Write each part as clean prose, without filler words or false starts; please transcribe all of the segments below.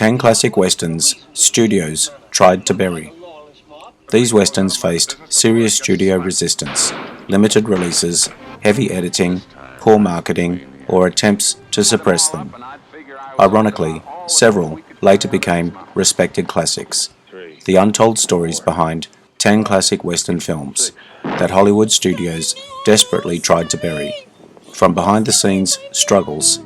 10 classic westerns studios tried to bury. These westerns faced serious studio resistance, limited releases, heavy editing, poor marketing, or attempts to suppress them. Ironically, several later became respected classics, the untold stories behind 10 classic western films that Hollywood studios desperately tried to bury. From behind-the-scenes struggles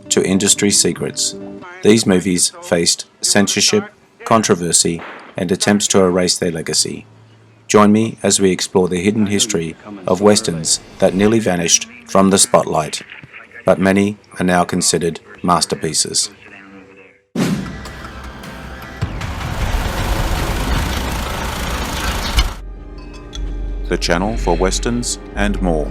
to industry secrets, these movies faced censorship, controversy, and attempts to erase their legacy. Join me as we explore the hidden history of westerns that nearly vanished from the spotlight, but many are now considered masterpieces. The channel for westerns and more.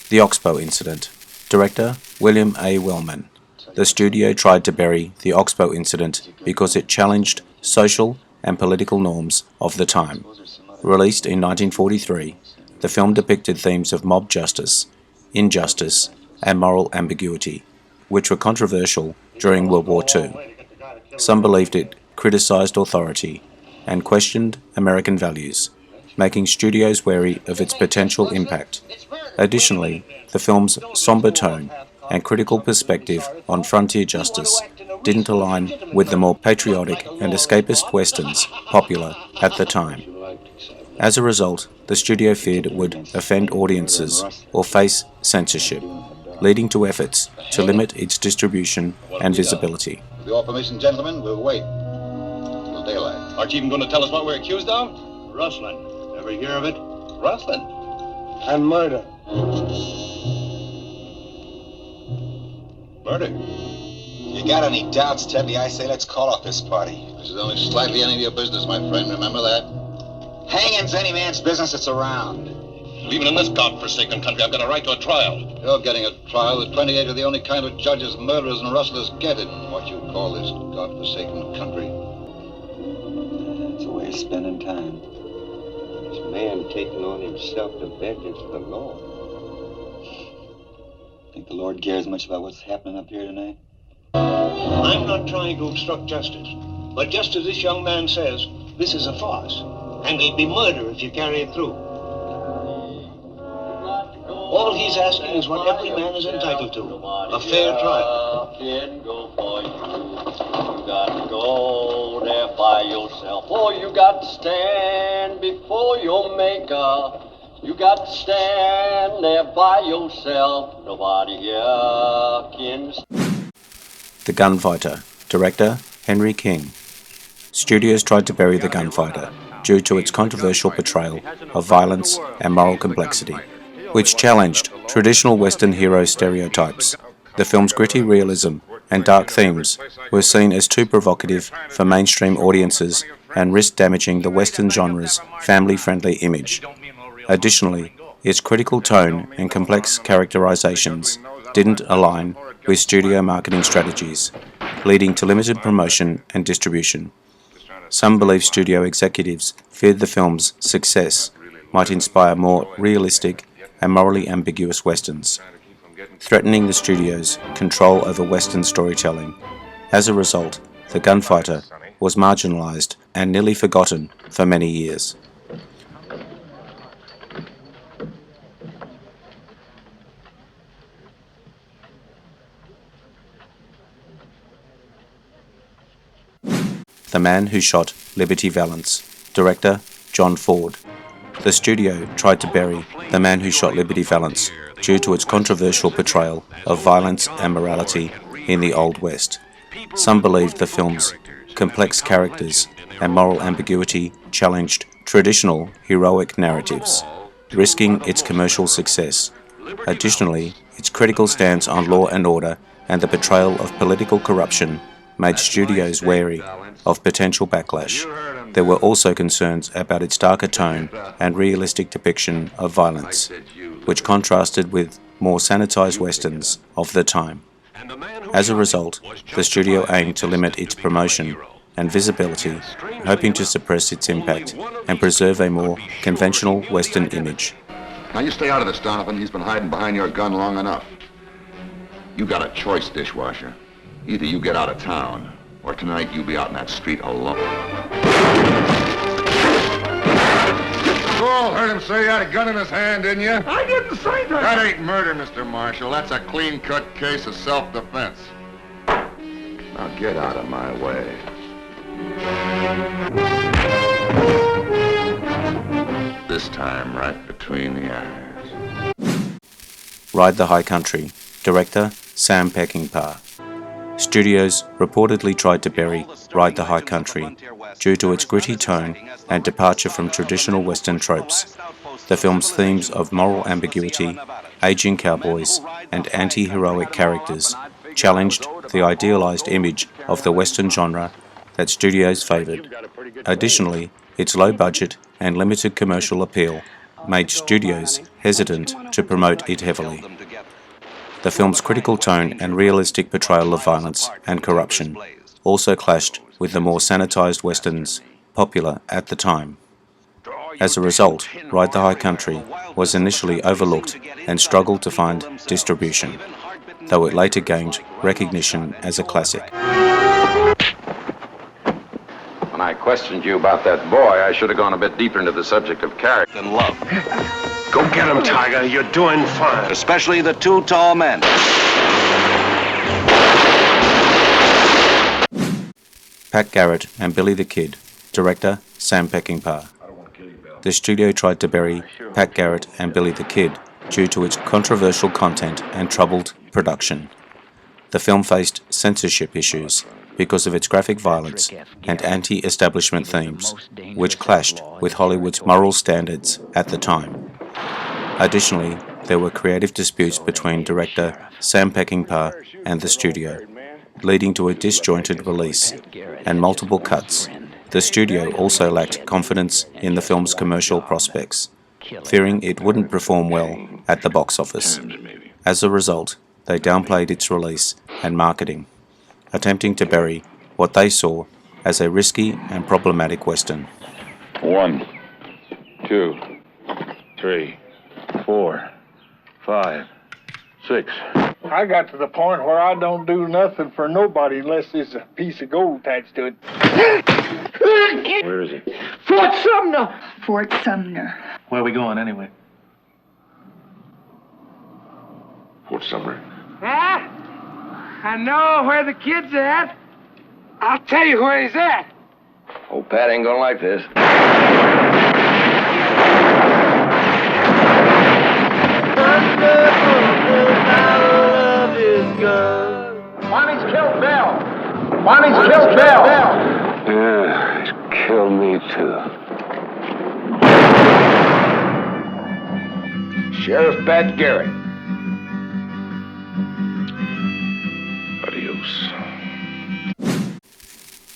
The Oxbow Incident. Director William A. Wellman. The studio tried to bury the Oxbow Incident because it challenged social and political norms of the time. Released in 1943, the film depicted themes of mob justice, injustice, and moral ambiguity, which were controversial during World War II. Some believed it criticized authority and questioned American values, making studios wary of its potential impact. Additionally, the film's somber tone and critical perspective on frontier justice didn't align with the more patriotic and escapist westerns popular at the time. As a result, the studio feared it would offend audiences or face censorship, leading to efforts to limit its distribution and visibility. With your permission, gentlemen, we'll wait till daylight. Aren't you even going to tell us what we're accused of? Rustling. Ever hear of it? Rustling. And murder. Murder. You got any doubts, Teddy? I say let's call off this party. This is only slightly any of your business, my friend. Remember that? Hanging's any man's business that's around. Even in this godforsaken country, I've got a right to a trial. You're getting a trial that 28 are the only kind of judges murderers and rustlers get in what you call this godforsaken country. It's a way of spending time. This man taking on himself the vengeance of the Lord. Think the Lord cares much about what's happening up here tonight? I'm not trying to obstruct justice, but just as this young man says, this is a farce, and it'll be murder if you carry it through. All he's asking is what every man is entitled to, a fair trial. You got to go there by yourself. Oh, you got to stand before your maker. You got to stand there by yourself. Nobody here can. The Gunfighter. Director Henry King. Studios tried to bury The Gunfighter due to its controversial portrayal of violence and moral complexity, which challenged traditional Western hero stereotypes. The film's gritty realism and dark themes were seen as too provocative for mainstream audiences and risked damaging the Western genre's family-friendly image. Additionally, its critical tone and complex characterizations didn't align with studio marketing strategies, leading to limited promotion and distribution. Some believe studio executives feared the film's success might inspire more realistic and morally ambiguous westerns, threatening the studio's control over Western storytelling. As a result, The Gunfighter was marginalized and nearly forgotten for many years. The Man Who Shot Liberty Valance. Director John Ford. The studio tried to bury The Man Who Shot Liberty Valance due to its controversial portrayal of violence and morality in the Old West. Some believed the film's complex characters and moral ambiguity challenged traditional heroic narratives, risking its commercial success. Additionally, its critical stance on law and order and the portrayal of political corruption made studios wary of potential backlash. There were also concerns about its darker tone and realistic depiction of violence, which contrasted with more sanitized westerns of the time. As a result, the studio aimed to limit its promotion and visibility, hoping to suppress its impact and preserve a more conventional Western image. Now you stay out of this, Donovan. He's been hiding behind your gun long enough. You got a choice, dishwasher. Either you get out of town, or tonight you'll be out in that street alone. Oh, heard him say he had a gun in his hand, didn't you? I didn't say that. That ain't murder, Mr. Marshall. That's a clean-cut case of self-defense. Now get out of my way. This time, right between the eyes. Ride the High Country, director Sam Peckinpah. Studios reportedly tried to bury Ride the High Country due to its gritty tone and departure from traditional Western tropes. The film's themes of moral ambiguity, aging cowboys, and anti-heroic characters challenged the idealized image of the Western genre that studios favored. Additionally, its low budget and limited commercial appeal made studios hesitant to promote it heavily. The film's critical tone and realistic portrayal of violence and corruption also clashed with the more sanitized westerns popular at the time. As a result, Ride the High Country was initially overlooked and struggled to find distribution, though it later gained recognition as a classic. When I questioned you about that boy, I should have gone a bit deeper into the subject of character and love. Go get him, Tiger. You're doing fine. Especially the two tall men. Pat Garrett and Billy the Kid, director Sam Peckinpah. The studio tried to bury Pat Garrett and Billy the Kid due to its controversial content and troubled production. The film faced censorship issues because of its graphic violence and anti-establishment themes, which clashed with Hollywood's moral standards at the time. Additionally, there were creative disputes between director Sam Peckinpah and the studio, leading to a disjointed release and multiple cuts. The studio also lacked confidence in the film's commercial prospects, fearing it wouldn't perform well at the box office. As a result, they downplayed its release and marketing, attempting to bury what they saw as a risky and problematic Western. 1, 2, 3, 4, 5, 6. I got to the point where I don't do nothing for nobody unless there's a piece of gold attached to it. Where is he? Fort Sumner! Fort Sumner. Where are we going anyway? Fort Sumner. Huh? I know where the kid's at. I'll tell you where he's at. Old Pat ain't gonna like this. Bonnie's killed Bell. Bonnie's killed Bell. Yeah, he's killed me too. Sheriff Pat Garrett. Adios.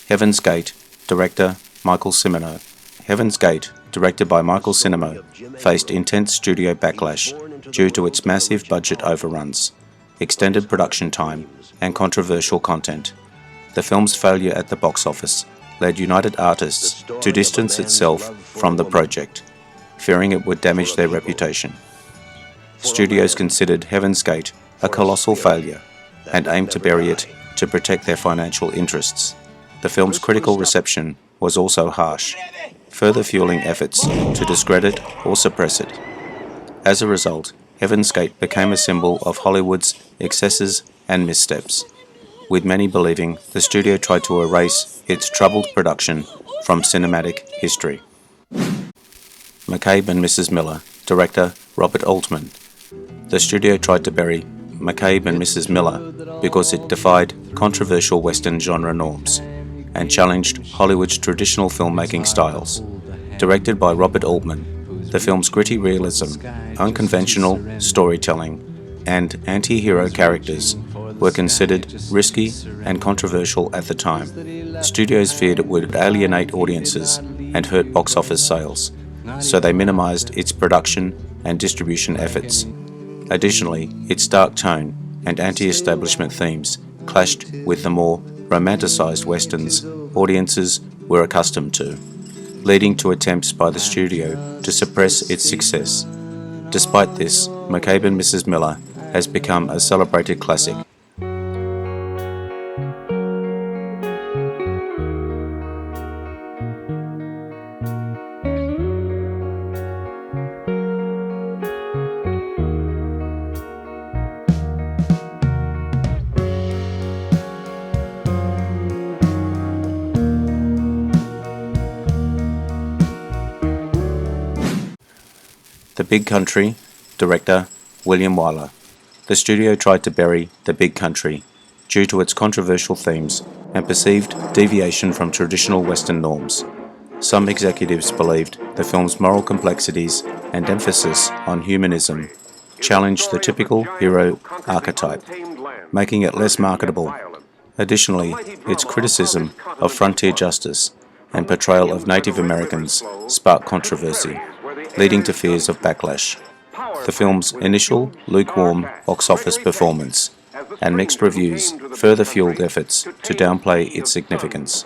Heaven's Gate, director Michael Cimino. Heaven's Gate, directed by Michael Cimino, faced intense studio backlash due to its massive budget overruns, extended production time, and controversial content. The film's failure at the box office led United Artists to distance itself from the project, fearing it would damage their reputation. Studios considered Heaven's Gate a colossal failure and aimed to bury it to protect their financial interests. The film's critical reception was also harsh, further fueling efforts to discredit or suppress it. As a result, Heaven's Gate became a symbol of Hollywood's excesses and missteps, with many believing the studio tried to erase its troubled production from cinematic history. McCabe and Mrs. Miller, director Robert Altman. The studio tried to bury McCabe and Mrs. Miller because it defied controversial Western genre norms and challenged Hollywood's traditional filmmaking styles. Directed by Robert Altman, the film's gritty realism, unconventional storytelling, and anti-hero characters were considered risky and controversial at the time. Studios feared it would alienate audiences and hurt box office sales, so they minimized its production and distribution efforts. Additionally, its dark tone and anti-establishment themes clashed with the more romanticized westerns audiences were accustomed to, leading to attempts by the studio to suppress its success. Despite this, McCabe and Mrs. Miller has become a celebrated classic The Big Country, director William Wyler. The studio tried to bury The Big Country due to its controversial themes and perceived deviation from traditional Western norms. Some executives believed the film's moral complexities and emphasis on humanism challenged the typical hero archetype, making it less marketable. Additionally, its criticism of frontier justice and portrayal of Native Americans sparked controversy, leading to fears of backlash. The film's initial lukewarm box office performance and mixed reviews further fueled efforts to downplay its significance.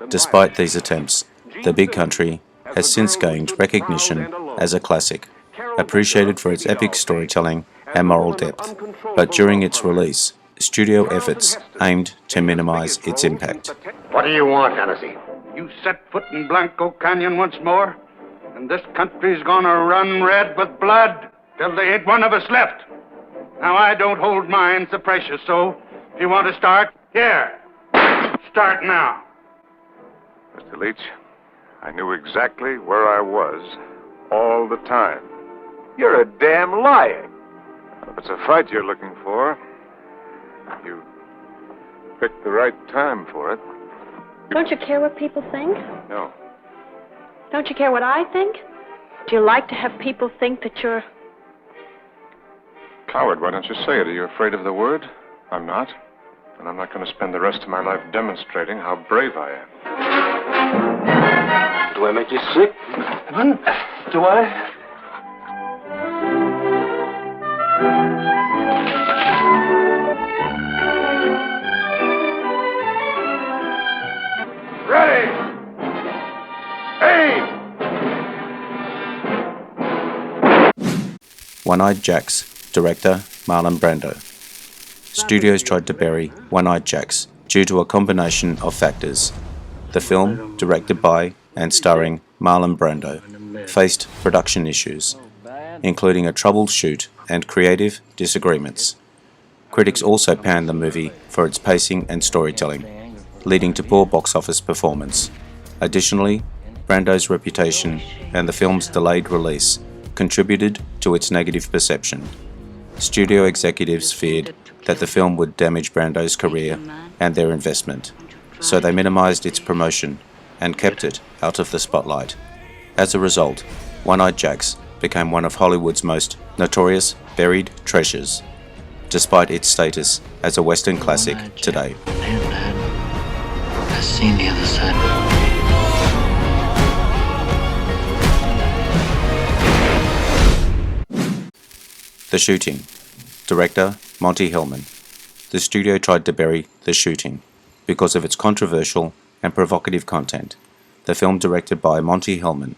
Despite these attempts, The Big Country has since gained recognition as a classic, appreciated for its epic storytelling and moral depth. But during its release, studio efforts aimed to minimize its impact. What do you want, Hennessy? You set foot in Blanco Canyon once more, and this country's gonna run red with blood till there ain't one of us left. Now, I don't hold mine so precious, so if you want to start, here. Start now. Mr. Leach, I knew exactly where I was all the time. You're a damn liar. If it's a fight you're looking for, you picked the right time for it. Don't you care what people think? No. Don't you care what I think? Do you like to have people think that you're... Coward, why don't you say it? Are you afraid of the word? I'm not. And I'm not going to spend the rest of my life demonstrating how brave I am. Do I make you sick? One, Do I? ready! Aim! One-Eyed Jacks, director Marlon Brando. Studios tried to bury One-Eyed Jacks due to a combination of factors. The film, directed by and starring Marlon Brando, faced production issues, including a troubled shoot and creative disagreements. Critics also panned the movie for its pacing and storytelling, leading to poor box office performance. Additionally, Brando's reputation and the film's delayed release contributed to its negative perception. Studio executives feared that the film would damage Brando's career and their investment, so they minimized its promotion and kept it out of the spotlight. As a result, One-Eyed Jacks became one of Hollywood's most notorious buried treasures, despite its status as a Western classic today. I've seen the other side. The Shooting, director Monty Hellman. The studio tried to bury The Shooting because of its controversial and provocative content. The film, directed by Monty Hellman,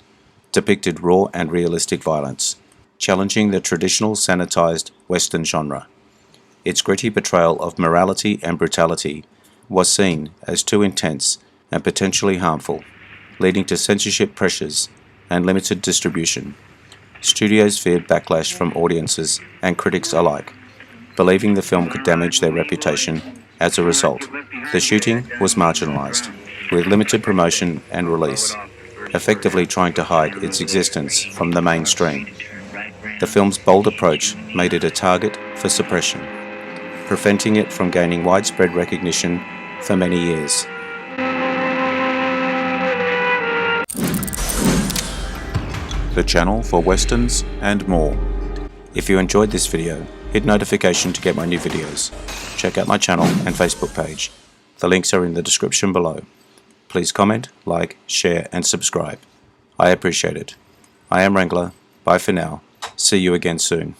depicted raw and realistic violence, challenging the traditional sanitized Western genre. Its gritty portrayal of morality and brutality was seen as too intense and potentially harmful, leading to censorship pressures and limited distribution. Studios feared backlash from audiences and critics alike, believing the film could damage their reputation. As a result, The Shooting was marginalized, with limited promotion and release, effectively trying to hide its existence from the mainstream. The film's bold approach made it a target for suppression, preventing it from gaining widespread recognition for many years. The channel for westerns and more. If you enjoyed this video, hit notification to get my new videos. Check out my channel and Facebook page. The links are in the description below. Please comment, like, share and subscribe. I appreciate it. I am Wrangler. Bye for now. See you again soon.